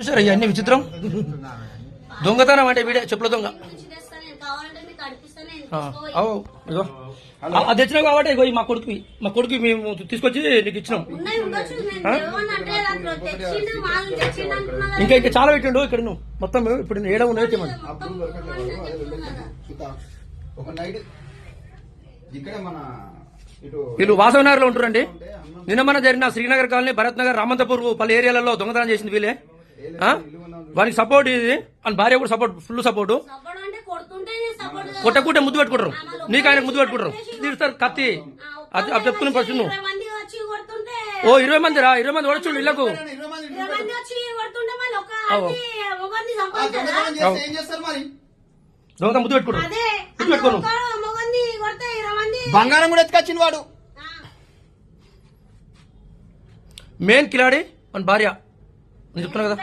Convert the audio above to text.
చూసారా ఇవన్నీ విచిత్రం. దొంగతనం అంటే వీడే చెప్పుల దొంగ. ఇగో అది తెచ్చినావు కాబట్టి ఇగో మా కొడుకు మేము తీసుకొచ్చి నీకు ఇచ్చినాం. ఇంకా ఇంకా చాలా పెట్టిండు ఇక్కడ. నువ్వు మొత్తం ఇప్పుడు ఏడ ఉన్నాయి తెమ్మండి. వీళ్ళు వాసవ నగర్ లో ఉంటారండి. నిన్న మన జరిగిన శ్రీనగర్ కాలనీ, భరత్ నగర్, రామంతపూర్ పలు ఏరియాలలో దొంగతనం చేసింది వీళ్ళే. వానికి సపోర్ట్ ఇది అని భార్య కూడా సపోర్ట్, ఫుల్ సపోర్ట్. కొట్టకుంటే ముద్దు పెట్టుకుంటారు, నీకు ఆయన ముద్దు పెట్టుకుంటారు, తీరుస్తారు కత్తి. అది చెప్తున్నా ఫస్ట్ నువ్వు. ఓ 20 మంది రా, 20 మంది ఓడచుండు ఇళ్లకు. దొంగ ముద్దు పెట్టుకుంటారు, ముద్దు పెట్టుకోను. బంగారం కూడా ఎత్తుకొచ్చిన వాడు మెయిన్ కిలాడి మన భార్య. నేను చెప్తున్నా కదా.